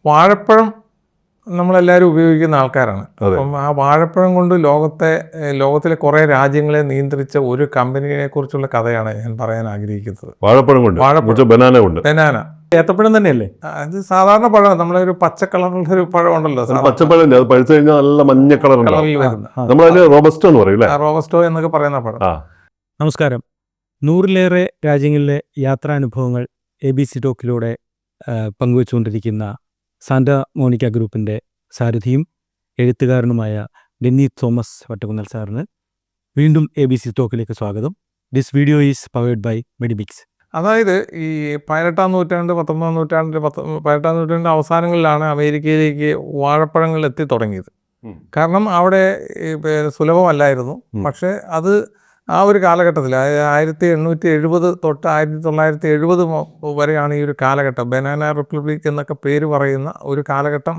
വാഴപ്പഴം നമ്മളെല്ലാവരും ഉപയോഗിക്കുന്ന ആൾക്കാരാണ്. അപ്പം ആ വാഴപ്പഴം കൊണ്ട് ലോകത്തിലെ കുറേ രാജ്യങ്ങളെ നിയന്ത്രിച്ച ഒരു കമ്പനിയെ കുറിച്ചുള്ള കഥയാണ് ഞാൻ പറയാൻ ആഗ്രഹിക്കുന്നത്. വാഴപ്പഴം കൊണ്ട്, ബനാന ഏത്തപ്പഴം തന്നെയല്ലേ? അത് സാധാരണ പഴം, നമ്മളെ ഒരു പച്ച കളറിലുള്ള ഒരു പഴം ഉണ്ടല്ലോ, പച്ചപ്പഴം. അത് പഴുത്തു കഴിഞ്ഞാൽ നല്ല മഞ്ഞ കളറിൽ വരുന്ന, നമ്മളതിന് റോബസ്റ്റോ എന്ന് പറയും. റോബസ്റ്റോ എന്നൊക്കെ പറയുന്ന പഴം. നമസ്കാരം. 100-ലേറെ രാജ്യങ്ങളിലെ യാത്രാനുഭവങ്ങൾ ABC ടോക്കിലൂടെ പങ്കുവച്ചുകൊണ്ടിരിക്കുന്ന സാന്റാ മോണിക്ക ഗ്രൂപ്പിൻ്റെ സാരഥിയും എഴുത്തുകാരനുമായ ഡെന്നി തോമസ് വട്ടക്കുന്നൽ സാറിന് വീണ്ടും ABC ടോക്കിലേക്ക് സ്വാഗതം. This video is powered by Medimix. അതായത് ഈ 18-ാം നൂറ്റാണ്ട് 19-ാം നൂറ്റാണ്ടിൻ്റെ 18-ാം നൂറ്റാണ്ടിൻ്റെ അവസാനങ്ങളിലാണ് അമേരിക്കയിലേക്ക് വാഴപ്പഴങ്ങൾ എത്തി തുടങ്ങിയത്. കാരണം അവിടെ സുലഭമല്ലായിരുന്നു. പക്ഷേ അത് ആ ഒരു കാലഘട്ടത്തിൽ, അതായത് 1870 തൊട്ട് 1970 വരെയാണ് ഈ ഒരു കാലഘട്ടം. ബനാന റിപ്പബ്ലിക് എന്നൊക്കെ പേര് പറയുന്ന ഒരു കാലഘട്ടം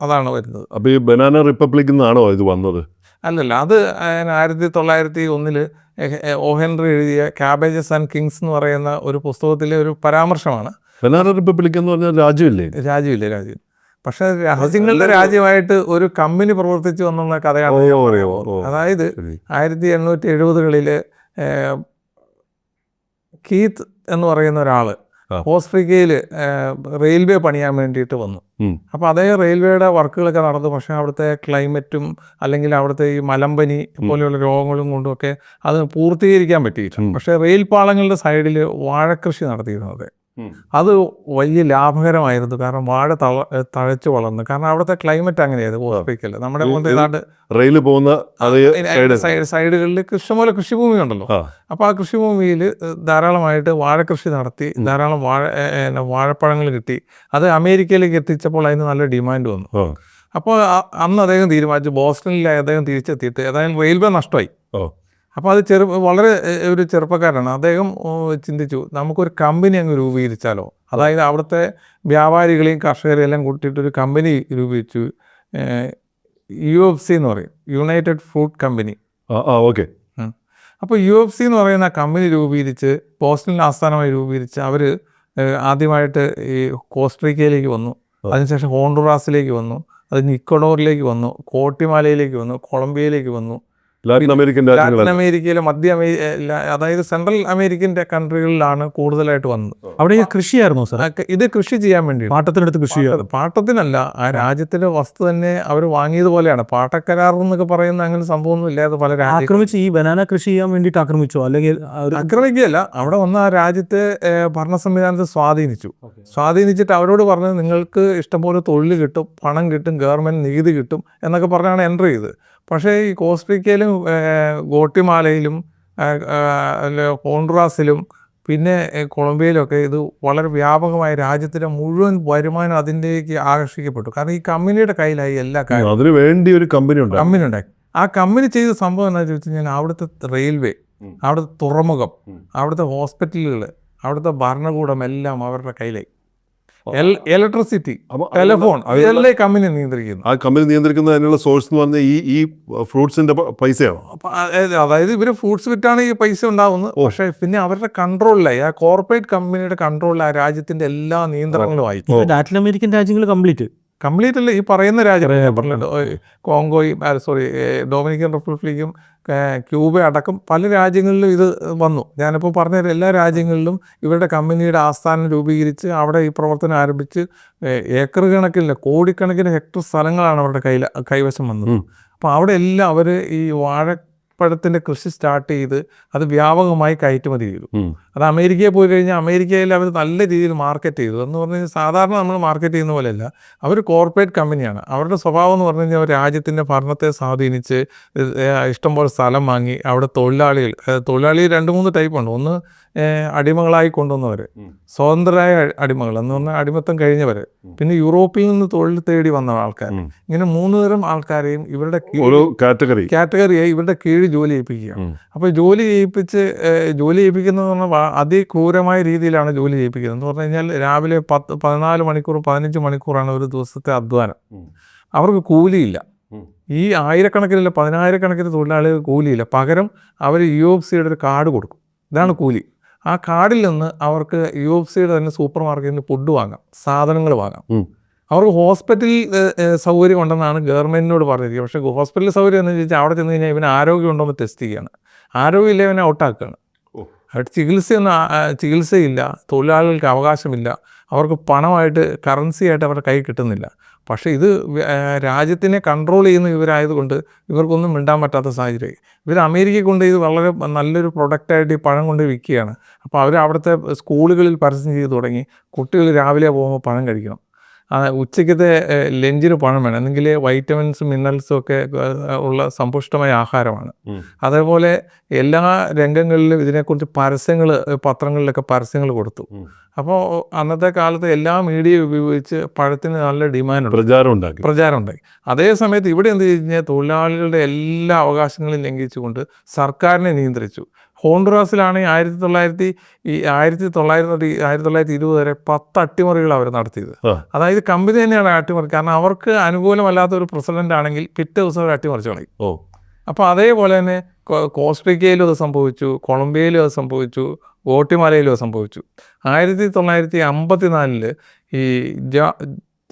അതാണ് വരുന്നത്. അപ്പോൾ ഈ ബനാന റിപ്പബ്ലിക് എന്നാണോ ഇത് വന്നത്? അല്ലല്ല, അത് 1901 O. ഹെൻറി എഴുതിയ ക്യാബേജസ് ആൻഡ് കിങ്സ് എന്ന് പറയുന്ന ഒരു പുസ്തകത്തിലെ ഒരു പരാമർശമാണ്. ബനാന റിപ്പബ്ലിക് എന്ന് പറഞ്ഞാൽ രാജ്യം. പക്ഷെ രാജ്യങ്ങളുടെ രാജ്യമായിട്ട് ഒരു കമ്പനി പ്രവർത്തിച്ചു എന്നുള്ള കഥയാണ്. അതായത് 1870-കളിൽ കീത്ത് എന്ന് പറയുന്ന ഒരാള് ഓസ്ട്രേലിയയിൽ റെയിൽവേ പണിയാൻ വേണ്ടിയിട്ട് വന്നു. അപ്പോൾ അതേ റെയിൽവേയുടെ വർക്കുകളൊക്കെ നടന്നു. പക്ഷേ അവിടുത്തെ ക്ലൈമറ്റും അല്ലെങ്കിൽ അവിടുത്തെ ഈ മലമ്പനി പോലെയുള്ള രോഗങ്ങളും കൊണ്ടുമൊക്കെ അത് പൂർത്തീകരിക്കാൻ പറ്റിയില്ല. പക്ഷേ റെയിൽ പാളങ്ങളുടെ സൈഡിൽ വാഴക്കൃഷി നടത്തിയിരുന്നത് അത് വലിയ ലാഭകരമായിരുന്നു. കാരണം വാഴ തഴച്ചു വളർന്നു. കാരണം അവിടുത്തെ ക്ലൈമറ്റ് അങ്ങനെയായിരുന്നു. ഓസ്ട്രേലിയയിൽ നമ്മുടെ ഏതാണ്ട് റെയിൽ പോകുന്ന സൈഡുകളിൽ ഇഷ്ടംപോലെ കൃഷിഭൂമി ഉണ്ടല്ലോ. അപ്പോൾ ആ കൃഷിഭൂമിയിൽ ധാരാളമായിട്ട് വാഴക്കൃഷി നടത്തി ധാരാളം വാഴപ്പഴങ്ങൾ കിട്ടി. അത് അമേരിക്കയിലേക്ക് എത്തിച്ചപ്പോൾ അതിന് നല്ല ഡിമാൻഡ് വന്നു. അപ്പോൾ അന്ന് അദ്ദേഹം തീരുമാനിച്ചു, ബോസ്റ്റണിൽ അദ്ദേഹം തിരിച്ചെത്തിയിട്ട് ഏതായാലും റെയിൽവേ നഷ്ടമായി. അപ്പോൾ അത് വളരെ ഒരു ചെറുപ്പക്കാരനാണ്. അദ്ദേഹം ചിന്തിച്ചു, നമുക്കൊരു കമ്പനി അങ്ങ് രൂപീകരിച്ചാലോ. അതായത് അവിടുത്തെ വ്യാപാരികളെയും കർഷകരെയും എല്ലാം കൂട്ടിയിട്ടൊരു കമ്പനി രൂപീകരിച്ചു. UFC എന്ന് പറയും, യുണൈറ്റഡ് ഫ്രൂട്ട് കമ്പനി. ഓക്കെ. അപ്പോൾ UFC എന്ന് പറയുന്ന കമ്പനി രൂപീകരിച്ച് ബോസ്റ്റണിൽ ആസ്ഥാനമായി രൂപീകരിച്ച് അവർ ആദ്യമായിട്ട് ഈ കോസ്റ്ററിക്കയിലേക്ക് വന്നു. അതിനുശേഷം ഹോണ്ടുറാസിലേക്ക് വന്നു. അത് ഇക്വഡോറിലേക്ക് വന്നു, കോട്ടിമാലയിലേക്ക് വന്നു, കൊളംബിയയിലേക്ക് വന്നു. ലാറ്റിൻ അമേരിക്കയിലെ അതായത് സെൻട്രൽ അമേരിക്കൻ കൺട്രികളിലാണ് കൂടുതലായിട്ട് വന്നത്. അവിടെ കൃഷിയായിരുന്നോ സാർ? ഇത് കൃഷി ചെയ്യാൻ വേണ്ടി പാട്ടത്തിനടുത്ത് കൃഷി. പാട്ടത്തിനല്ല, ആ രാജ്യത്തിലെ വസ്തു തന്നെ അവർ വാങ്ങിയതുപോലെയാണ്. പാട്ടക്കരാർ എന്നൊക്കെ പറയുന്ന അങ്ങനെ സംഭവമൊന്നും ഇല്ലാതെ പല ആക്രമിച്ച് ഈ ബനാന കൃഷി ചെയ്യാൻ വേണ്ടിയിട്ട് ആക്രമിച്ചോ? അല്ലെങ്കിൽ ആക്രമിക്കുകയല്ല, അവിടെ വന്ന ആ രാജ്യത്തെ ഭരണ സംവിധാനത്തെ സ്വാധീനിച്ചിട്ട് അവരോട് പറഞ്ഞത്, നിങ്ങൾക്ക് ഇഷ്ടംപോലെ തൊഴിൽ കിട്ടും, പണം കിട്ടും, ഗവൺമെൻറ് നികുതി കിട്ടും എന്നൊക്കെ പറഞ്ഞാണ് എൻ്റർ ചെയ്തത്. പക്ഷേ ഈ കോസ്റ്ററിക്കയിലും ഗോട്ടിമാലയിലും ഹോണ്ടുറാസിലും പിന്നെ കൊളംബിയയിലൊക്കെ ഇത് വളരെ വ്യാപകമായ രാജ്യത്തിൻ്റെ മുഴുവൻ വരുമാനം അതിൻ്റെക്ക് ആകർഷിക്കപ്പെട്ടു. കാരണം ഈ കമ്പനിയുടെ കയ്യിലായി എല്ലാ കാര്യവും. അതിനു വേണ്ടി ഒരു കമ്പനി ഉണ്ടാക്കി. ആ കമ്പനി ചെയ്ത സംഭവം എന്താണെന്ന് ചോദിച്ചു കഴിഞ്ഞാൽ, അവിടുത്തെ റെയിൽവേ, അവിടുത്തെ തുറമുഖം, അവിടുത്തെ ഹോസ്പിറ്റലുകൾ, അവിടുത്തെ ഭരണകൂടം എല്ലാം അവരുടെ കയ്യിലായി. ഇലക്ട്രിസിറ്റി, ടെലിഫോൺ, ഇതെല്ലാം കമ്പനി നിയന്ത്രിക്കുന്നു. ആ കമ്പനി നിയന്ത്രിക്കുന്ന അതിനുള്ള സോഴ്സ് എന്ന് പറഞ്ഞാൽ ഈ ഫ്രൂട്ട്സിന്റെ പൈസയാണോ? അതായത് ഇവർ ഫ്രൂട്ട്സ് വിറ്റാണ് ഈ പൈസ ഉണ്ടാവുന്നത്. പക്ഷേ പിന്നെ അവരുടെ കൺട്രോളിലായി, ആ കോർപ്പറേറ്റ് കമ്പനിയുടെ കൺട്രോളിൽ ആ രാജ്യത്തിന്റെ എല്ലാ നിയന്ത്രണങ്ങളുമായി. ലാറ്റിൻ അമേരിക്കൻ രാജ്യങ്ങൾ കംപ്ലീറ്റ് അല്ല, ഈ പറയുന്ന രാജ്യം കോങ്കോയും ഡൊമിനിക്കൻ റിപ്പബ്ലിക്കും ക്യൂബ അടക്കം പല രാജ്യങ്ങളിലും ഇത് വന്നു. ഞാനിപ്പോൾ പറഞ്ഞ എല്ലാ രാജ്യങ്ങളിലും ഇവരുടെ കമ്പനിയുടെ ആസ്ഥാനം രൂപീകരിച്ച് അവിടെ ഈ പ്രവർത്തനം ആരംഭിച്ച് ഏക്കർ കണക്കിന്, കോടിക്കണക്കിന് ഹെക്ടർ സ്ഥലങ്ങളാണ് അവരുടെ കൈവശം വന്നത്. അപ്പോൾ അവിടെ എല്ലാം അവർ ഈ വാഴപ്പഴത്തിൻ്റെ കൃഷി സ്റ്റാർട്ട് ചെയ്ത് അത് വ്യാപകമായി കയറ്റുമതി ചെയ്തു. അത് അമേരിക്കയിൽ പോയി കഴിഞ്ഞാൽ അമേരിക്കയിൽ അവർ നല്ല രീതിയിൽ മാർക്കറ്റ് ചെയ്തു. എന്ന് പറഞ്ഞു കഴിഞ്ഞാൽ സാധാരണ നമ്മൾ മാർക്കറ്റ് ചെയ്യുന്ന പോലെയല്ല, അവർ കോർപ്പറേറ്റ് കമ്പനിയാണ്. അവരുടെ സ്വഭാവം എന്ന് പറഞ്ഞു കഴിഞ്ഞാൽ രാജ്യത്തിൻ്റെ ഭരണത്തെ സ്വാധീനിച്ച് ഇഷ്ടംപോലെ സ്ഥലം വാങ്ങി അവിടെ തൊഴിലാളി 2-3 ടൈപ്പുണ്ട്. ഒന്ന് അടിമകളായി കൊണ്ടുവന്നവർ, സ്വതന്ത്രരായ അടിമകൾ എന്ന് പറഞ്ഞാൽ അടിമത്തം കഴിഞ്ഞവർ, പിന്നെ യൂറോപ്പിൽ നിന്ന് തൊഴിൽ തേടി വന്ന ആൾക്കാർ. ഇങ്ങനെ 3 തരം ആൾക്കാരെയും ഇവരുടെ കാറ്റഗറിയായി ഇവരുടെ കീഴിൽ ജോലി ചെയ്യിപ്പിക്കുകയാണ്. അപ്പോൾ ജോലി ചെയ്യിപ്പിക്കുന്നത് പറഞ്ഞാൽ അതിക്രൂരമായ രീതിയിലാണ് ജോലി ചെയ്യിപ്പിക്കുന്നത്. എന്ന് പറഞ്ഞു കഴിഞ്ഞാൽ രാവിലെ 14 മണിക്കൂർ 15 മണിക്കൂറാണ് ഒരു ദിവസത്തെ അധ്വാനം. അവർക്ക് കൂലിയില്ല. ഈ ആയിരക്കണക്കിനല്ല 10,000-കണക്കിന് തൊഴിലാളികൾ കൂലിയില്ല. പകരം അവർ UFC-യുടെ ഒരു കാർഡ് കൊടുക്കും. ഇതാണ് കൂലി. ആ കാർഡിൽ നിന്ന് അവർക്ക് UFC-യുടെ തന്നെ സൂപ്പർ മാർക്കറ്റിൽ ഫുഡ് വാങ്ങാം, സാധനങ്ങൾ വാങ്ങാം. അവർക്ക് ഹോസ്പിറ്റൽ സൗകര്യം ഉണ്ടെന്നാണ് ഗവൺമെൻറ്റിനോട് പറഞ്ഞിരിക്കുന്നത്. പക്ഷേ ഹോസ്പിറ്റൽ സൗകര്യം എന്ന് ചോദിച്ചാൽ അവിടെ ചെന്ന് കഴിഞ്ഞാൽ ഇവന് ആരോഗ്യം ഉണ്ടോ എന്ന് ടെസ്റ്റ് ചെയ്യുകയാണ്. ആരോഗ്യമില്ല ഇവനെ ഔട്ടാക്കുകയാണ്. അവിടെ ചികിത്സയില്ല, തൊഴിലാളികൾക്ക് അവകാശമില്ല, അവർക്ക് പണമായിട്ട് കറൻസി ആയിട്ട് അവരുടെ കൈ കിട്ടുന്നില്ല. പക്ഷേ ഇത് രാജ്യത്തിനെ കൺട്രോൾ ചെയ്യുന്ന ഇവരായതുകൊണ്ട് ഇവർക്കൊന്നും മിണ്ടാൻ പറ്റാത്ത സാഹചര്യം. ഇവർ അമേരിക്കയിൽ കൊണ്ട് ഇത് വളരെ നല്ലൊരു പ്രൊഡക്റ്റായിട്ട് ഈ പഴം കൊണ്ട് വിൽക്കുകയാണ്. അപ്പോൾ അവർ അവിടുത്തെ സ്കൂളുകളിൽ പരസ്യം ചെയ്ത് തുടങ്ങി, കുട്ടികൾ രാവിലെ പോകുമ്പോൾ പഴം കഴിക്കണം, ഉച്ചയ്ക്കത്തെ ലഞ്ചിന് പഴം വേണം, എന്നെങ്കിൽ വൈറ്റമിൻസും മിനറൽസും ഒക്കെ ഉള്ള സമ്പുഷ്ടമായ ആഹാരമാണ്. അതേപോലെ എല്ലാ രംഗങ്ങളിലും ഇതിനെക്കുറിച്ച് പരസ്യങ്ങൾ പത്രങ്ങളിലൊക്കെ പരസ്യങ്ങൾ കൊടുത്തു. അപ്പോൾ അന്നത്തെ കാലത്ത് എല്ലാ മീഡിയ ഉപയോഗിച്ച് പഴത്തിന് നല്ല ഡിമാൻഡ് പ്രചാരം ഉണ്ടായി. അതേ സമയത്ത് ഇവിടെ എന്ത് കഴിഞ്ഞാൽ തൊഴിലാളികളുടെ എല്ലാ അവകാശങ്ങളും ലംഘിച്ചുകൊണ്ട് സർക്കാരിനെ നിയന്ത്രിച്ചു. ഹോണ്ടുറാസിലാണെങ്കിൽ 1920 വരെ 10 അട്ടിമറികൾ അവർ നടത്തിയത്. അതായത് കമ്പനി തന്നെയാണ് അട്ടിമറി. കാരണം അവർക്ക് അനുകൂലമല്ലാത്ത ഒരു പ്രസിഡന്റ് ആണെങ്കിൽ പിറ്റേ ദിവസം അവർ അട്ടിമറിച്ച് കളയും. അപ്പോൾ അതേപോലെ തന്നെ കോസ്റ്ററിക്കയിലും അത് സംഭവിച്ചു, കൊളംബിയയിലും അത് സംഭവിച്ചു, ഗോട്ടിമാലയിലും അത് സംഭവിച്ചു. 1954 ഈ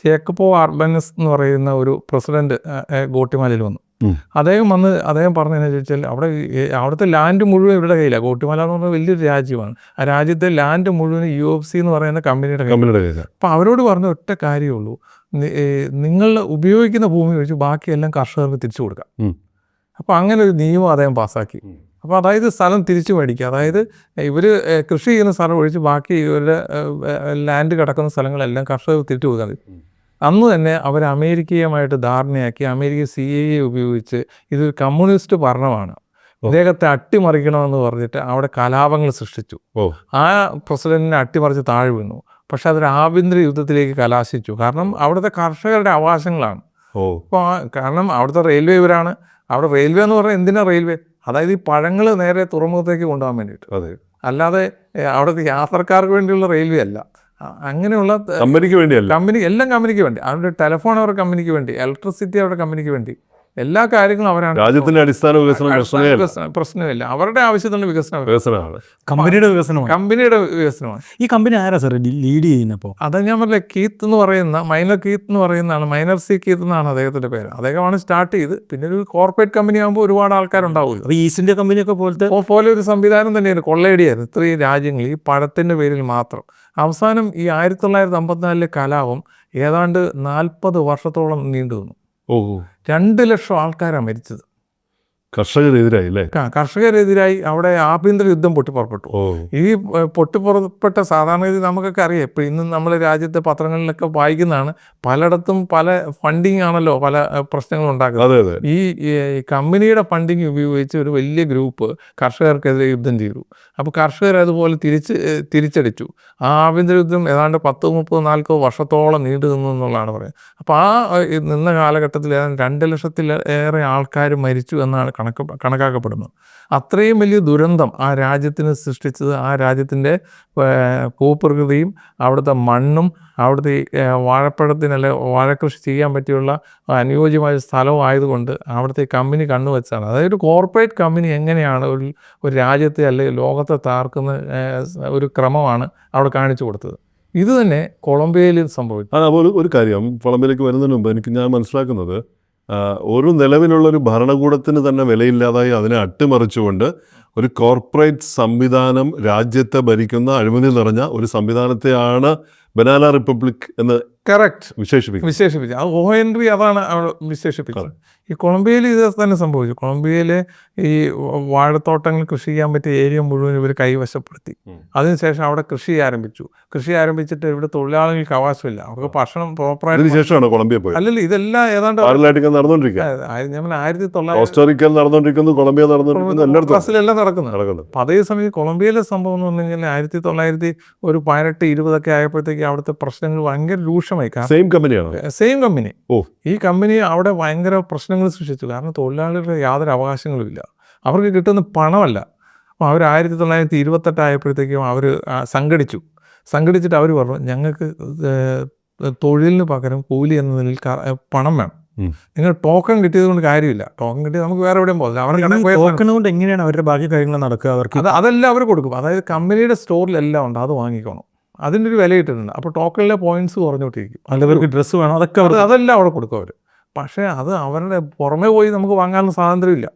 ജേക്കബോ അർബനസ് എന്ന് പറയുന്ന ഒരു പ്രസിഡന്റ് ഗോട്ടിമാലയിൽ വന്നു. അദ്ദേഹം പറഞ്ഞതെന്ന് ചോദിച്ചാൽ അവിടുത്തെ ലാൻഡ് മുഴുവൻ ഇവരുടെ കയ്യിലാണ്. ഗോട്ടിമാല എന്ന് പറഞ്ഞാൽ വലിയൊരു രാജ്യമാണ്. ആ രാജ്യത്തെ ലാൻഡ് മുഴുവൻ UFC എന്ന് പറയുന്ന കമ്പനിയുടെ കയ്യിലാണ്. അപ്പോൾ അവരോട് പറഞ്ഞ ഒറ്റ കാര്യമുള്ളൂ, നിങ്ങൾ ഉപയോഗിക്കുന്ന ഭൂമി ഒഴിച്ച് ബാക്കിയെല്ലാം കർഷകർക്ക് തിരിച്ചു കൊടുക്കാം. അപ്പോൾ അങ്ങനെ ഒരു നിയമം അദ്ദേഹം പാസ്സാക്കി. അപ്പോൾ അതായത് സ്ഥലം തിരിച്ചു മേടിക്കുക, അതായത് ഇവർ കൃഷി ചെയ്യുന്ന സ്ഥലം ഒഴിച്ച് ബാക്കി ഇവരുടെ ലാൻഡ് കിടക്കുന്ന സ്ഥലങ്ങളെല്ലാം കർഷകർക്ക് തിരിച്ചു കൊടുക്കാൻ. അന്ന് തന്നെ അവർ അമേരിക്കയുമായിട്ട് ധാരണയാക്കി, അമേരിക്ക CIA ഉപയോഗിച്ച് ഇതൊരു കമ്മ്യൂണിസ്റ്റ് ഭരണമാണ്, ഇദ്ദേഹത്തെ അട്ടിമറിക്കണമെന്ന് പറഞ്ഞിട്ട് അവിടെ കലാപങ്ങൾ സൃഷ്ടിച്ചു. ആ പ്രസിഡന്റിനെ അട്ടിമറിച്ച് താഴെ വീണു. പക്ഷെ അതൊരു ആഭ്യന്തര യുദ്ധത്തിലേക്ക് കലാശിച്ചു. കാരണം അവിടുത്തെ കർഷകരുടെ അവകാശങ്ങളാണ്. ഇപ്പോൾ കാരണം അവിടുത്തെ റെയിൽവേ ഇവരാണ്. അവിടെ റെയിൽവേ എന്ന് പറഞ്ഞാൽ എന്തിനാ റെയിൽവേ? അതായത് ഈ പഴങ്ങൾ നേരെ തുറമുഖത്തേക്ക് കൊണ്ടുപോകാൻ വേണ്ടിയിട്ട്, അല്ലാതെ അവിടുത്തെ യാത്രക്കാർക്ക് വേണ്ടിയുള്ള റെയിൽവേ അല്ല. അങ്ങനെയുള്ള കമ്പനിക്ക് വേണ്ടി. അവരുടെ ടെലിഫോൺ അവരുടെ കമ്പനിക്ക് വേണ്ടി, ഇലക്ട്രിസിറ്റി അവരുടെ കമ്പനിക്ക് വേണ്ടി, എല്ലാ കാര്യങ്ങളും അവരാണ്. രാജ്യത്തിന്റെ അടിസ്ഥാന പ്രശ്നമില്ല, അവരുടെ ആവശ്യത്തിന് വികസനമാണ്, കമ്പനിയുടെ വികസനമാണ്. ഈ കമ്പനി ആരാ സാർ ലീഡ് ചെയ്യുന്നപ്പോൾ? അതാ ഞാൻ പറഞ്ഞ കീത്ത് എന്ന് പറയുന്ന മൈനർ സി കീത്ത് എന്നാണ് അദ്ദേഹത്തിന്റെ പേര്. അദ്ദേഹമാണ് സ്റ്റാർട്ട് ചെയ്ത്. പിന്നെ ഒരു കോർപ്പറേറ്റ് കമ്പനി ആകുമ്പോൾ ഒരുപാട് ആൾക്കാരുണ്ടാവും. അപ്പോൾ ഈസ്റ്റ് ഇന്ത്യ കമ്പനിയൊക്കെ പോലെ ഒരു സംവിധാനം തന്നെയാണ്. കൊള്ളയടിയായിരുന്നു ഇത്രയും രാജ്യങ്ങൾ ഈ പഴത്തിന്റെ പേരിൽ മാത്രം. അവസാനം ഈ 1954 കലാപം ഏതാണ്ട് 40 വർഷത്തോളം നീണ്ടു നിന്നു. 2 ലക്ഷം ആൾക്കാരാണ് മരിച്ചത്. കർഷകരെതിരായി അവിടെ ആഭ്യന്തര യുദ്ധം പൊട്ടിപ്പുറപ്പെട്ടു. ഈ പൊട്ടിപ്പുറപ്പെട്ട സാധാരണഗതി നമുക്കൊക്കെ അറിയാം. ഇപ്പം ഇന്ന് നമ്മൾ രാജ്യത്തെ പത്രങ്ങളിലൊക്കെ വായിക്കുന്നതാണ്, പലയിടത്തും പല ഫണ്ടിങ് ആണല്ലോ പല പ്രശ്നങ്ങളും ഉണ്ടാക്കുന്നത്. ഈ കമ്പനിയുടെ ഫണ്ടിങ് ഉപയോഗിച്ച് ഒരു വലിയ ഗ്രൂപ്പ് കർഷകർക്കെതിരെ യുദ്ധം ചെയ്തു. അപ്പോൾ കർഷകർ അതുപോലെ തിരിച്ചടിച്ചു. ആ ആഭ്യന്തര യുദ്ധം ഏതാണ്ട് 10, 30, 40 വർഷത്തോളം നീണ്ടു നിന്നു എന്നുള്ളതാണ് പറയുന്നത്. അപ്പോൾ ആ നിന്ന കാലഘട്ടത്തിൽ ഏതാണ്ട് 2 ലക്ഷത്തിലേറെ ആൾക്കാർ മരിച്ചു എന്നാണ് കണക്കാക്കപ്പെടുന്നത്. അത്രയും വലിയ ദുരന്തം ആ രാജ്യത്തിന് സൃഷ്ടിച്ചത് ആ രാജ്യത്തിൻ്റെ ഭൂപ്രകൃതിയും അവിടുത്തെ മണ്ണും അവിടുത്തെ വാഴപ്പഴത്തിനല്ല വാഴക്കൃഷി ചെയ്യാൻ പറ്റിയുള്ള അനുയോജ്യമായ സ്ഥലവും ആയതുകൊണ്ട് അവിടുത്തെ കമ്പനി കണ്ണുവെച്ചാണ്. അതായത് ഒരു കോർപ്പറേറ്റ് കമ്പനി എങ്ങനെയാണ് ഒരു രാജ്യത്തെ അല്ലെങ്കിൽ ലോകത്തെ താർക്കുന്ന ഒരു ക്രമമാണ് അവിടെ കാണിച്ചു കൊടുത്തത്. ഇത് തന്നെ കൊളംബിയയിൽ സംഭവിച്ചു. അതുപോലെ ഒരു കാര്യം, കൊളംബിയയിലേക്ക് വരുന്നതിന് മുമ്പ് ഞാൻ മനസ്സിലാക്കുന്നത്, ഒരു നിലവിലുള്ളൊരു ഭരണകൂടത്തിന് തന്നെ വിലയില്ലാതായി അതിനെ അട്ടിമറിച്ചുകൊണ്ട് ഒരു കോർപ്പറേറ്റ് സംവിധാനം രാജ്യത്തെ ഭരിക്കുന്ന അഴിമതി നിറഞ്ഞ ഒരു സംവിധാനത്തെയാണ് ബനാന റിപ്പബ്ലിക് എന്ന് വിശേഷിപ്പിച്ചത്. അത് ഓ ഹെൻറി അതാണ് അവിടെ വിശേഷിപ്പിച്ചത്. ഈ കൊളംബിയയിൽ ഇത് തന്നെ സംഭവിച്ചു. കൊളംബിയയിലെ ഈ വാഴത്തോട്ടങ്ങൾ കൃഷി ചെയ്യാൻ പറ്റിയ ഏരിയ മുഴുവൻ ഇവർ കൈവശപ്പെടുത്തി. അതിനുശേഷം അവിടെ കൃഷി ആരംഭിച്ചിട്ട് ഇവിടെ തൊഴിലാളികൾക്ക് അവകാശമില്ല, അവർക്ക് ഭക്ഷണം പ്രോപ്പറായിട്ട്. അല്ലല്ല, ഇതെല്ലാം ഏതാണ്ട് ബ്രസീലെല്ലാം നടക്കുന്നു. അപ്പം അതേസമയം കൊളംബിയയിലെ സംഭവം എന്ന് പറഞ്ഞു കഴിഞ്ഞാൽ 1918-20 ആയപ്പോഴത്തേക്ക് അവിടുത്തെ പ്രശ്നങ്ങൾ ഭയങ്കര രൂക്ഷമായി. Same company. ഈ കമ്പനി അവിടെ ഭയങ്കര പ്രശ്നങ്ങൾ സൃഷ്ടിച്ചു. കാരണം തൊഴിലാളികളുടെ യാതൊരു അവകാശങ്ങളും ഇല്ല, അവർക്ക് കിട്ടുന്ന പണമല്ല. അപ്പോൾ അവർ 1928 ആയപ്പോഴത്തേക്കും അവർ സംഘടിച്ചിട്ട് അവർ പറഞ്ഞു, ഞങ്ങൾക്ക് തൊഴിലിന് പകരം കൂലി എന്ന നിലയിൽ പണം വേണം. നിങ്ങൾ ടോക്കൺ കിട്ടിയത് കൊണ്ട് കാര്യമില്ല, ടോക്കൺ കിട്ടിയത് നമുക്ക് വേറെ എവിടെയും പോകില്ല. കൊണ്ട് എങ്ങനെയാണ് അവരുടെ ബാക്കി കാര്യങ്ങൾ നടക്കുക? അവർക്ക് അതെല്ലാം അവർ കൊടുക്കും. അതായത് കമ്പനിയുടെ സ്റ്റോറിലെല്ലാം ഉണ്ട്, അത് വാങ്ങിക്കണം. അതിൻ്റെ ഒരു വില ഇട്ടിട്ടുണ്ട്. അപ്പോൾ ടോക്കണിലെ പോയിന്റ്സ് കുറഞ്ഞോട്ടിരിക്കും. അതവർക്ക് ഡ്രസ്സ് വേണം, അതൊക്കെ അവർ അതെല്ലാം അവിടെ കൊടുക്കും അവർ. പക്ഷേ അത് അവരുടെ പുറമെ പോയി നമുക്ക് വാങ്ങാനുള്ള സ്വാതന്ത്ര്യമില്ല.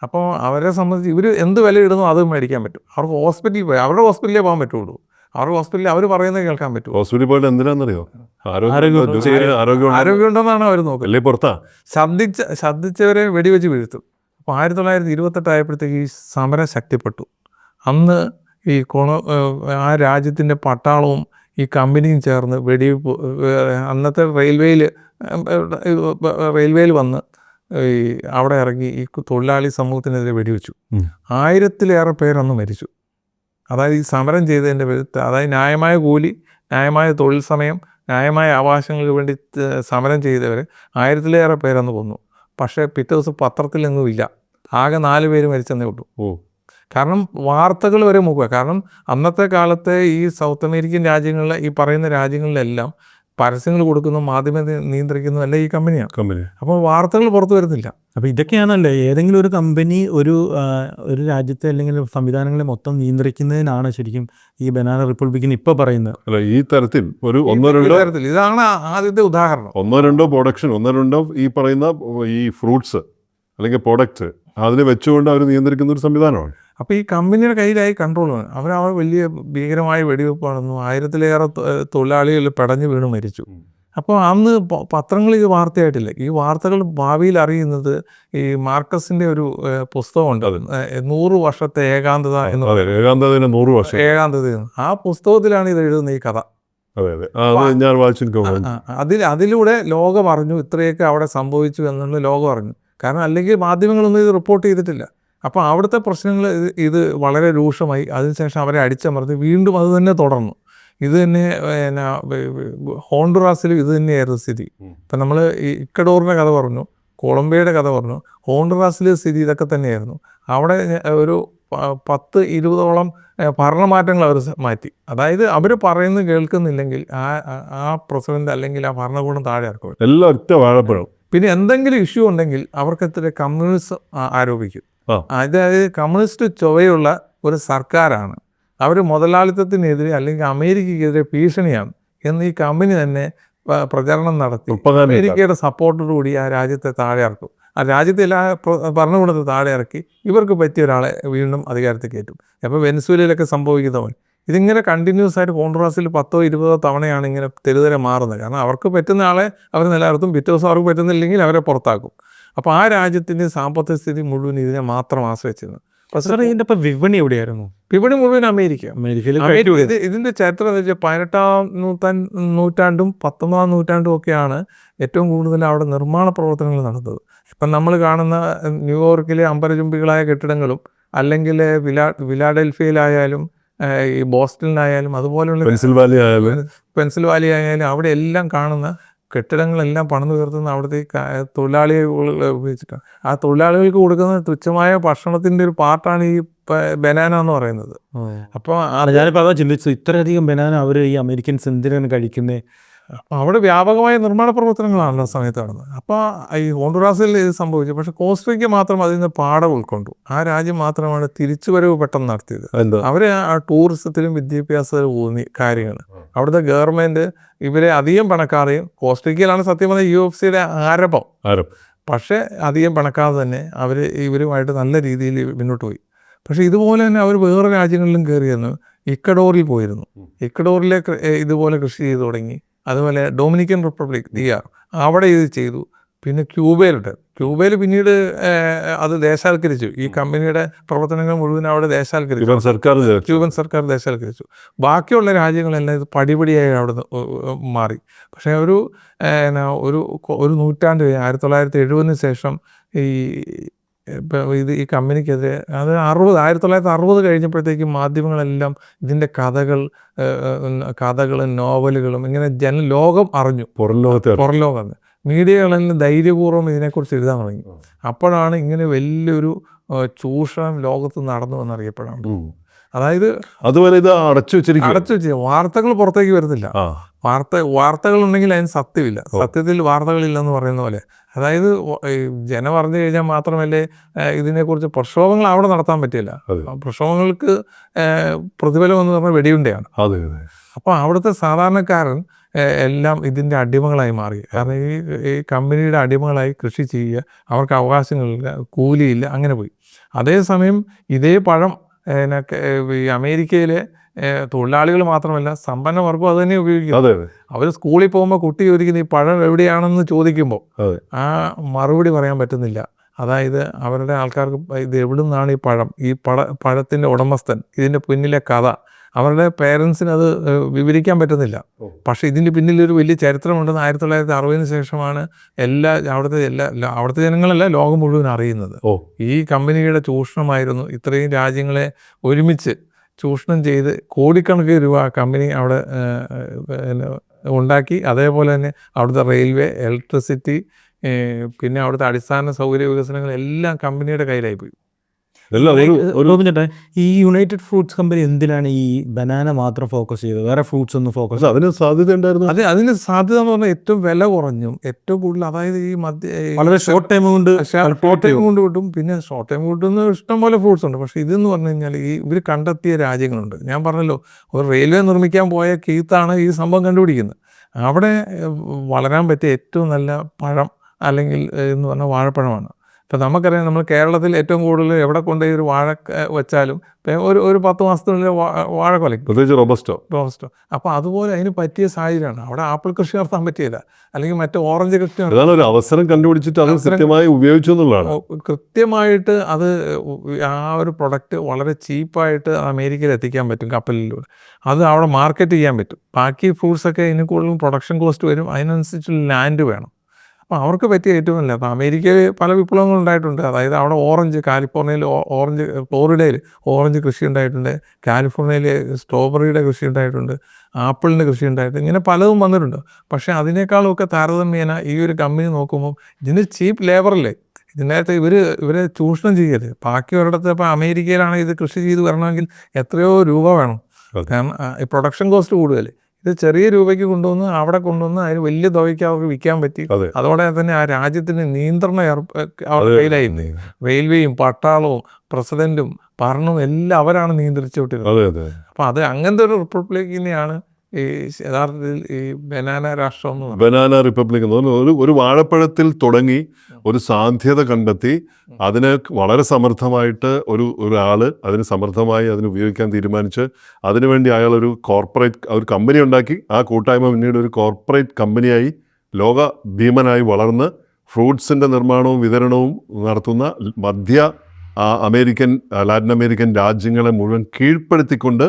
അപ്പോൾ അവരെ സംബന്ധിച്ച് ഇവർ എന്ത് വില ഇടുന്നോ അത് മേടിക്കാൻ പറ്റും. അവർക്ക് ഹോസ്പിറ്റലിൽ പോയി അവരുടെ ഹോസ്പിറ്റലിലേ പോകാൻ പറ്റുള്ളൂ. അവരുടെ ഹോസ്പിറ്റലിൽ അവർ പറയുന്നത് കേൾക്കാൻ പറ്റും. ഹോസ്പിറ്റലിൽ പോയിട്ട് എന്തിനാണെന്നറിയോ? ആരോഗ്യമുണ്ടെന്നാണ് അവർ നോക്കുന്നത്. അല്ലേ പുറത്താ ശ്രദ്ധിച്ചവരെ വെടിവെച്ച് വീഴ്ത്തും. അപ്പോൾ 1928 ആയപ്പോഴത്തേക്ക് ഈ സമരം ശക്തിപ്പെട്ടു. അന്ന് ഈ ആ രാജ്യത്തിൻ്റെ പട്ടാളവും ഈ കമ്പനിയും ചേർന്ന് വെടിവെപ്പ് അന്നത്തെ റെയിൽവേയിൽ വന്ന് ഈ അവിടെ ഇറങ്ങി ഈ തൊഴിലാളി സമൂഹത്തിനെതിരെ വെടിവെച്ചു. 1000-ലേറെ പേരന്ന് മരിച്ചു. അതായത് ഈ സമരം ചെയ്തതിൻ്റെ പേരിൽ, അതായത് ന്യായമായ കൂലി, ന്യായമായ തൊഴിൽ സമയം, ന്യായമായ അവകാശങ്ങൾക്ക് വേണ്ടി സമരം ചെയ്തവർ 1000-ലേറെ പേരന്ന് കൊന്നു. പക്ഷേ പിറ്റേ ദിവസം പത്രത്തിലെങ്ങും ഇല്ല. ആകെ 4 പേര് മരിച്ചെന്നേ ഉള്ളൂ. കാരണം വാർത്തകൾ വരെ മുക്കുക. കാരണം അന്നത്തെ കാലത്തെ ഈ സൗത്ത് അമേരിക്കൻ രാജ്യങ്ങളിലെ ഈ പറയുന്ന രാജ്യങ്ങളിലെല്ലാം പരസ്യങ്ങൾ കൊടുക്കുന്ന മാധ്യമം നിയന്ത്രിക്കുന്നതല്ല ഈ കമ്പനിയാണ്. അപ്പോൾ വാർത്തകൾ പുറത്തു വരുന്നില്ല. അപ്പോൾ ഇതൊക്കെയാണല്ലേ ഏതെങ്കിലും ഒരു കമ്പനി ഒരു രാജ്യത്തെ അല്ലെങ്കിൽ സംവിധാനങ്ങളെ മൊത്തം നിയന്ത്രിക്കുന്നതിനാണ് ശരിക്കും ഈ ബനാന റിപ്പബ്ലിക്കിന് ഇപ്പോൾ പറയുന്നത്. അല്ല, ഈ തരത്തിൽ ഒരു തരത്തിൽ ഇതാണ് ആദ്യത്തെ ഉദാഹരണം. 1-2 പ്രൊഡക്ഷൻ, 1-2 ഈ പറയുന്ന ഈ ഫ്രൂട്ട്സ് അല്ലെങ്കിൽ പ്രോഡക്റ്റ് അതിനെ വെച്ചുകൊണ്ട് അവർ നിയന്ത്രിക്കുന്ന ഒരു സംവിധാനമാണ്. അപ്പോൾ ഈ കമ്പനിയുടെ കയ്യിലായി കൺട്രോളാണ്. അവർ വലിയ ഭീകരമായ വെടിവെപ്പ് നടന്നു. 1000-ലേറെ തൊഴിലാളികൾ പെടഞ്ഞു വീണ് മരിച്ചു. അപ്പോൾ അന്ന് പത്രങ്ങളിൽ ഇത് വാർത്തയായിട്ടില്ല. ഈ വാർത്തകൾ ഭാവിയിൽ അറിയുന്നത് ഈ മാർക്കസിൻ്റെ ഒരു പുസ്തകമുണ്ട്, 100 വർഷത്തെ ഏകാന്തത എന്ന് പറയുന്നത്. ഏകാന്തതയുടെ 100 വർഷം ഏകാന്തത. ആ പുസ്തകത്തിലാണ് ഇത് എഴുതുന്നത് ഈ കഥ. ഞാൻ വായിച്ചു. അതിലൂടെ ലോകം അറിഞ്ഞു ഇത്രയൊക്കെ അവിടെ സംഭവിച്ചു എന്നുള്ള ലോകം അറിഞ്ഞു. കാരണം അല്ലെങ്കിൽ മാധ്യമങ്ങളൊന്നും ഇത് റിപ്പോർട്ട് ചെയ്തിട്ടില്ല. അപ്പോൾ അവിടുത്തെ പ്രശ്നങ്ങൾ ഇത് വളരെ രൂക്ഷമായി. അതിനുശേഷം അവരെ അടിച്ചമർത്തി വീണ്ടും അത് തന്നെ തുടർന്നു. ഇത് തന്നെ ഹോണ്ടുറാസിലും ഇത് തന്നെയായിരുന്നു സ്ഥിതി. ഇപ്പം നമ്മൾ ഈ ഇക്കഡോറിൻ്റെ കഥ പറഞ്ഞു, കൊളംബിയയുടെ കഥ പറഞ്ഞു, ഹോണ്ടുറാസിലെ സ്ഥിതി ഇതൊക്കെ തന്നെയായിരുന്നു. അവിടെ ഒരു 10-20ഓളം ഭരണമാറ്റങ്ങൾ അവർ മാറ്റി. അതായത് അവർ പറയുന്നത് കേൾക്കുന്നില്ലെങ്കിൽ ആ പ്രസിഡന്റ് അല്ലെങ്കിൽ ആ ഭരണകൂടം താഴെ ഇറക്കും. എല്ലാം ഒറ്റ വാഴപ്പഴം. പിന്നെ എന്തെങ്കിലും ഇഷ്യൂ ഉണ്ടെങ്കിൽ അവർക്കെതിരെ കമ്മ്യൂണിസം ആരോപിക്കും. അതായത് കമ്മ്യൂണിസ്റ്റ് ചൊവ്വയുള്ള ഒരു സർക്കാരാണ്, അവർ മുതലാളിത്തത്തിനെതിരെ അല്ലെങ്കിൽ അമേരിക്കയ്ക്കെതിരെ ഭീഷണിയാണ് എന്ന് ഈ കമ്പനി തന്നെ പ്രചരണം നടത്തി അമേരിക്കയുടെ സപ്പോർട്ടോടുകൂടി ആ രാജ്യത്തെ താഴെ ഇറക്കും. ആ രാജ്യത്തെ എല്ലാ ഭരണകൂടത്തെ താഴെ ഇറക്കി ഇവർക്ക് പറ്റിയ ഒരാളെ വീണ്ടും അധികാരത്തിൽ കയറ്റും. അപ്പോൾ വെനസ്വേലയിലൊക്കെ സംഭവിക്കുന്ന പോലെ ഇതിങ്ങനെ കണ്ടിന്യൂസ് ആയിട്ട് കോൺട്രാസിൽ 10-20 തവണയാണ് ഇങ്ങനെ തെരുതരെ മാറുന്നത്. കാരണം അവർക്ക് പറ്റുന്ന ആളെ അവർ നിലനിർത്തും, പിറ്റേ ദിവസം അവർക്ക് പറ്റുന്നില്ലെങ്കിൽ അവരെ പുറത്താക്കും. അപ്പോൾ ആ രാജ്യത്തിൻ്റെ സാമ്പത്തിക സ്ഥിതി മുഴുവൻ ഇതിനെ മാത്രം ആശ്രയിച്ചിരുന്നു. പക്ഷേ ഇതിൻ്റെ ഇപ്പോൾ വിപണി എവിടെയായിരുന്നു? വിപണി മുഴുവൻ അമേരിക്കയിൽ. ഇതിൻ്റെ ചരിത്രം എന്ന് വെച്ചാൽ 18-ാം നൂറ്റാണ്ടും 19-ാം നൂറ്റാണ്ടും ഒക്കെയാണ് ഏറ്റവും കൂടുതൽ അവിടെ നിർമ്മാണ പ്രവർത്തനങ്ങൾ നടന്നത്. ഇപ്പം നമ്മൾ കാണുന്ന ന്യൂയോർക്കിലെ അമ്പരചുംബികളായ കെട്ടിടങ്ങളും അല്ലെങ്കിൽ ഫിലാഡൽഫിയയിലായാലും ഈ ബോസ്റ്റണിലായാലും അതുപോലെയുള്ള പെൻസിൽവാലി ആയാലും അവിടെ എല്ലാം കാണുന്ന കെട്ടിടങ്ങളെല്ലാം പണിതുയർത്തുന്ന അവിടുത്തെ തൊഴിലാളികൾ ഉപയോഗിച്ചിട്ടാണ്. ആ തൊഴിലാളികൾക്ക് കൊടുക്കുന്ന തുച്ഛമായ ഭക്ഷണത്തിൻ്റെ ഒരു പാർട്ടാണ് ഈ ബനാന എന്ന് പറയുന്നത്. അപ്പോൾ ഞാനിപ്പോൾ അതാ ചിന്തിച്ചു, ഇത്രയധികം ബനാന അവർ ഈ അമേരിക്കൻസ് എന്തിനാണ് കഴിക്കുന്നത്? അവിടെ വ്യാപകമായ നിർമ്മാണ പ്രവർത്തനങ്ങളാണ് ആ സമയത്ത് നടന്നത്. അപ്പോൾ ഈ ഹോണ്ടുറാസിൽ ഇത് സംഭവിച്ചു. പക്ഷേ കോസ്റ്ററിക്ക മാത്രം അതിൽ നിന്ന് പാഠം ഉൾക്കൊണ്ടു. ആ രാജ്യം മാത്രമാണ് തിരിച്ചുവരവ് പെട്ടെന്ന് നടത്തിയത്. അവർ ആ ടൂറിസത്തിലും വിദ്യാഭ്യാസത്തിലും ഊന്നി കാര്യങ്ങൾ. അവിടുത്തെ ഗവൺമെൻറ് ഇവരെ അധികം പണക്കാരെയും, കോസ്റ്ററിക്കയിലാണ് സത്യം പറഞ്ഞാൽ UFC-യുടെ ആരംഭം. പക്ഷേ അധികം പണക്കാതെ തന്നെ അവർ ഇവരുമായിട്ട് നല്ല രീതിയിൽ മുന്നോട്ട് പോയി. പക്ഷേ ഇതുപോലെ തന്നെ അവർ വേറെ രാജ്യങ്ങളിലും കയറിയിരുന്നു. ഇക്കഡോറിൽ പോയിരുന്നു. ഇക്കഡോറിലെ ഇതുപോലെ കൃഷി ചെയ്തു തുടങ്ങി. അതുപോലെ ഡൊമിനിക്കൻ റിപ്പബ്ലിക് അവിടെ ഇത് ചെയ്തു. പിന്നെ ക്യൂബയിൽ പിന്നീട് അത് ദേശാൽക്കരിച്ചു. ഈ കമ്പനിയുടെ പ്രവർത്തനങ്ങൾ മുഴുവൻ അവിടെ ദേശാൽക്കരിച്ചു. ക്യൂബൻ സർക്കാർ ദേശാൽക്കരിച്ചു. ബാക്കിയുള്ള രാജ്യങ്ങളെല്ലാം ഇത് പടിപടിയായി അവിടെ മാറി. പക്ഷേ ഒരു നൂറ്റാണ്ട് 1970 ശേഷം ഈ കമ്പനിക്കെതിരെ അത് 1960 കഴിഞ്ഞപ്പോഴത്തേക്കും മാധ്യമങ്ങളെല്ലാം ഇതിൻ്റെ കഥകളും നോവലുകളും ഇങ്ങനെ ലോകം അറിഞ്ഞു. പുറം ലോകം മീഡിയകളെല്ലാം ധൈര്യപൂർവ്വം ഇതിനെക്കുറിച്ച് എഴുതാൻ തുടങ്ങി. അപ്പോഴാണ് ഇങ്ങനെ വലിയൊരു ചൂഷണം ലോകത്ത് നടന്നു എന്നറിയപ്പെടാറുണ്ട്. അതായത് അതുപോലെ ഇത് അടച്ചു വെച്ചിരിക്കും. അടച്ചു വെച്ച് വാർത്തകൾ പുറത്തേക്ക് വരുന്നില്ല. വാർത്തകളുണ്ടെങ്കിൽ അതിന് സത്യമില്ല, സത്യത്തിൽ വാർത്തകളില്ലെന്ന് പറയുന്ന പോലെ. അതായത് ഈ ജനം അറിഞ്ഞു കഴിഞ്ഞാൽ മാത്രമല്ലേ ഇതിനെക്കുറിച്ച് പ്രക്ഷോഭങ്ങൾ അവിടെ നടത്താൻ പറ്റില്ല. പ്രക്ഷോഭങ്ങൾക്ക് പ്രതിഫലം എന്ന് പറഞ്ഞാൽ വെടിയുണ്ടയാണ്. അപ്പോൾ അവിടുത്തെ സാധാരണക്കാരൻ എല്ലാം ഇതിൻ്റെ അടിമകളായി മാറി. കാരണം ഈ കമ്പനിയുടെ അടിമകളായി കൃഷി ചെയ്യുക, അവർക്ക് അവകാശങ്ങളില്ല, കൂലിയില്ല, അങ്ങനെ പോയി. അതേസമയം ഇതേ പഴം ഈ അമേരിക്കയിലെ തൊഴിലാളികൾ മാത്രമല്ല സമ്പന്ന വർഗം അത് തന്നെ ഉപയോഗിക്കും. അവർ സ്കൂളിൽ പോകുമ്പോൾ കുട്ടി ചോദിക്കുന്ന ഈ പഴം എവിടെയാണെന്ന് ചോദിക്കുമ്പോൾ ആ മറുപടി പറയാൻ പറ്റുന്നില്ല. അതായത് അവരുടെ ആൾക്കാർക്ക് ഇത് എവിടെ നിന്നാണ് ഈ പഴം, ഈ പഴത്തിൻ്റെ ഉടമസ്ഥൻ, ഇതിൻ്റെ പിന്നിലെ കഥ അവരുടെ പേരൻസിന് അത് വിവരിക്കാൻ പറ്റുന്നില്ല. പക്ഷേ ഇതിൻ്റെ പിന്നിലൊരു വലിയ ചരിത്രമുണ്ടെന്ന് 1960 ശേഷമാണ് അവിടുത്തെ ജനങ്ങളല്ല, ലോകം മുഴുവൻ അറിയുന്നത്. ഈ കമ്പനിയുടെ ചൂഷണമായിരുന്നു ഇത്രയും രാജ്യങ്ങളെ ഒരുമിച്ച് ചൂഷണം ചെയ്ത് കോടിക്കണക്കിന് രൂപ കമ്പനി അവിടെ ഉണ്ടാക്കി. അതേപോലെ തന്നെ അവിടുത്തെ റെയിൽവേ, ഇലക്ട്രിസിറ്റി, പിന്നെ അവിടുത്തെ അടിസ്ഥാന സൗകര്യ വികസനങ്ങൾ എല്ലാം കമ്പനിയുടെ കയ്യിലായിപ്പോയി. ഈ യുണൈറ്റഡ് ഫ്രൂട്ട്സ് കമ്പനി എന്തിനാണ് ഈ ബനാന മാത്രം ഫോക്കസ് ചെയ്തത്, വേറെ ഫ്രൂട്ട്സ് ഒന്നും ഫോക്കസ്? അതിന് സാധ്യത ഉണ്ടായിരുന്നു. അതിന് സാധ്യത എന്ന് പറഞ്ഞാൽ ഏറ്റവും വില കുറഞ്ഞും ഏറ്റവും കൂടുതൽ, അതായത് ഈ വളരെ ഷോർട്ട് ടൈം കൊണ്ട് കിട്ടും. പിന്നെ ഷോർട്ട് ടൈം കിട്ടുന്ന ഇഷ്ടംപോലെ ഫ്രൂട്ട്സ് ഉണ്ട്. പക്ഷേ ഇതെന്ന് പറഞ്ഞു കഴിഞ്ഞാൽ ഇവർ കണ്ടെത്തിയ രാജ്യങ്ങളുണ്ട്. ഞാൻ പറഞ്ഞല്ലോ, ഒരു റെയിൽവേ നിർമ്മിക്കാൻ പോയ കീത്താണ് ഈ സംഭവം കണ്ടുപിടിക്കുന്നത്. അവിടെ വളരാൻ പറ്റിയ ഏറ്റവും നല്ല പഴം അല്ലെങ്കിൽ എന്ന് പറഞ്ഞാൽ വാഴപ്പഴമാണ്. ഇപ്പം നമുക്കറിയാം, നമ്മൾ കേരളത്തിൽ ഏറ്റവും കൂടുതൽ എവിടെ കൊണ്ടുപോയി ഒരു വാഴ വെച്ചാലും ഒരു 10 മാസത്തിനുള്ളിൽ വാഴ കൊലയ്ക്കും, പ്രത്യേകിച്ച് റോബസ്റ്റോ. അപ്പോൾ അതുപോലെ അതിന് പറ്റിയ സാഹചര്യമാണ്. അവിടെ ആപ്പിൾ കൃഷി നടത്താൻ പറ്റിയില്ല, അല്ലെങ്കിൽ മറ്റേ ഓറഞ്ച് കൃഷി ഒരു അവസരം കണ്ടുപിടിച്ചിട്ട് അത് കൃത്യമായി ഉപയോഗിച്ചു എന്നുള്ളതാണ്. കൃത്യമായിട്ട് അത് ആ ഒരു പ്രൊഡക്റ്റ് വളരെ ചീപ്പായിട്ട് അമേരിക്കയിൽ എത്തിക്കാൻ പറ്റും കപ്പലിലൂടെ. അത് അവിടെ മാർക്കറ്റ് ചെയ്യാൻ പറ്റും. ബാക്കി ഫ്രൂട്ട്സൊക്കെ ഇതിന് കൂടുതലും പ്രൊഡക്ഷൻ കോസ്റ്റ് വരും, അതിനനുസരിച്ചുള്ള ലാൻഡ് വേണം. അപ്പോൾ അവർക്ക് പറ്റിയ ഏറ്റവും നല്ല. അപ്പോൾ അമേരിക്കയിൽ പല വിപ്ലവങ്ങൾ ഉണ്ടായിട്ടുണ്ട്. അതായത് അവിടെ ഓറഞ്ച്, കാലിഫോർണിയയിൽ ഓറഞ്ച്, ഫ്ലോറിഡയിൽ ഓറഞ്ച് കൃഷി ഉണ്ടായിട്ടുണ്ട്, കാലിഫോർണിയയിൽ സ്ട്രോബെറിയുടെ കൃഷി ഉണ്ടായിട്ടുണ്ട്, ആപ്പിളിൻ്റെ കൃഷി ഉണ്ടായിട്ടുണ്ട്, ഇങ്ങനെ പലതും വന്നിട്ടുണ്ട്. പക്ഷേ അതിനേക്കാളൊക്കെ താരതമ്യേന ഈ ഒരു കമ്പനി നോക്കുമ്പോൾ ഇതിന് ചീപ്പ് ലേബറല്ലേ, ഇതിനകത്ത് ഇവരെ ചൂഷണം ചെയ്യരുത്. ബാക്കി ഒരിടത്ത് ഇപ്പോൾ അമേരിക്കയിലാണ് ഇത് കൃഷി ചെയ്ത് വരണമെങ്കിൽ എത്രയോ രൂപ വേണം, കാരണം ഈ പ്രൊഡക്ഷൻ കോസ്റ്റ് കൂടുതൽ. ഇത് ചെറിയ രൂപയ്ക്ക് കൊണ്ടുവന്ന് അവിടെ കൊണ്ടുവന്ന് അതിന് വലിയ തുകയ്ക്ക് അവർക്ക് വിൽക്കാൻ പറ്റി. അതോടെ തന്നെ ആ രാജ്യത്തിന് നിയന്ത്രണം അവരുടെ കയ്യിലായിരുന്നു. റെയിൽവേയും പട്ടാളവും പ്രസിഡന്റും ഭരണവും എല്ലാം അവരാണ് നിയന്ത്രിച്ചുകൊണ്ടിരുന്നത്. അപ്പോൾ അത് അങ്ങനത്തെ ഒരു റിപ്പബ്ലിക്കിനെയാണ് ഈ യഥാർത്ഥത്തിൽ ഈ ബനാന രാഷ്ട്രം എന്ന് പറയുന്നത്. ബനാന റിപ്പബ്ലിക് എന്ന് പറഞ്ഞാൽ ഒരു വാഴപ്പഴത്തിൽ തുടങ്ങി ഒരു സാധ്യത കണ്ടെത്തി അതിനെ വളരെ സമർത്ഥമായിട്ട് ഒരാൾ അതിന് സമർത്ഥമായി അതിന് ഉപയോഗിക്കാൻ തീരുമാനിച്ച് അതിനുവേണ്ടി അയാൾ ഒരു കമ്പനി ഉണ്ടാക്കി. ആ കൂട്ടായ്മ പിന്നീട് ഒരു കോർപ്പറേറ്റ് കമ്പനിയായി ലോക ഭീമനായി വളർന്ന് ഫ്രൂട്ട്സിൻ്റെ നിർമ്മാണവും വിതരണവും നടത്തുന്ന ലാറ്റിൻ അമേരിക്കൻ രാജ്യങ്ങളെ മുഴുവൻ കീഴ്പ്പെടുത്തിക്കൊണ്ട്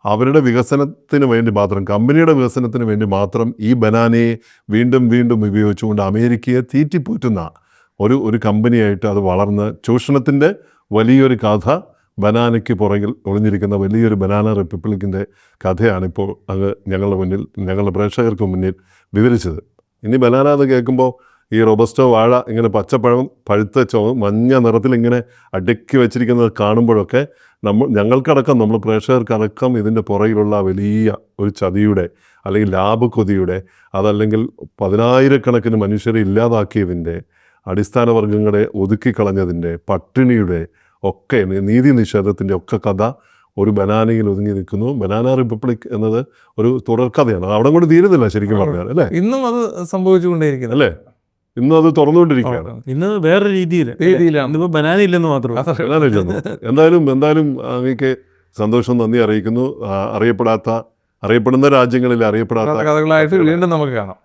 അവരുടെ വികസനത്തിന് വേണ്ടി മാത്രം, കമ്പനിയുടെ വികസനത്തിന് വേണ്ടി മാത്രം ഈ ബനാനയെ വീണ്ടും വീണ്ടും ഉപയോഗിച്ചുകൊണ്ട് അമേരിക്കയെ തീറ്റിപ്പോറ്റുന്ന ഒരു കമ്പനിയായിട്ട് അത് വളർന്ന് ചൂഷണത്തിൻ്റെ വലിയൊരു കഥ, ബനാനയ്ക്ക് പുറകിൽ ഒളിഞ്ഞിരിക്കുന്ന വലിയൊരു ബനാന റിപ്പബ്ലിക്കിൻ്റെ കഥയാണിപ്പോൾ അത് ഞങ്ങളുടെ പ്രേക്ഷകർക്ക് മുന്നിൽ വിവരിച്ചത്. ഇനി ബനാന എന്ന് കേൾക്കുമ്പോൾ ഈ റോബസ്റ്റോ വാഴ ഇങ്ങനെ പച്ചപ്പഴം പഴുത്ത മഞ്ഞ നിറത്തിൽ ഇങ്ങനെ അടുക്കി വെച്ചിരിക്കുന്നത് കാണുമ്പോഴൊക്കെ ഞങ്ങൾക്കടക്കം, നമ്മൾ പ്രേക്ഷകർക്കടക്കം ഇതിൻ്റെ പുറകിലുള്ള വലിയ ഒരു ചതിയുടെ അല്ലെങ്കിൽ ലാഭക്കൊതിയുടെ, അതല്ലെങ്കിൽ 10,000-കണക്കിന് മനുഷ്യരെ ഇല്ലാതാക്കിയതിൻ്റെ, അടിസ്ഥാന വർഗങ്ങളെ ഒതുക്കിക്കളഞ്ഞതിൻ്റെ, പട്ടിണിയുടെ ഒക്കെ, നീതി നിഷേധത്തിൻ്റെ ഒക്കെ കഥ ഒരു ബനാനയിൽ ഒതുങ്ങി നിൽക്കുന്നു. ബനാന റിപ്പബ്ലിക് എന്നത് ഒരു തുടർക്കഥയാണ്. അവിടെ കൊണ്ട് തീരുന്നില്ല ശരിക്കും പറഞ്ഞാൽ, അല്ലേ? ഇന്നും അത് സംഭവിച്ചുകൊണ്ടേയിരിക്കുന്നു, അല്ലേ? ഇന്നും അത് തുറന്നുകൊണ്ടിരിക്കുകയാണ്. ഇന്ന് വേറെ രീതിയിലാണ്. ബനാന ഇല്ലെന്ന് മാത്രം. എന്തായാലും അങ്ങേക്ക് സന്തോഷം, നന്ദി അറിയിക്കുന്നു. അറിയപ്പെടുന്ന രാജ്യങ്ങളിൽ അറിയപ്പെടാത്ത കഥകളായിട്ട് വീണ്ടും നമുക്ക് കാണാം.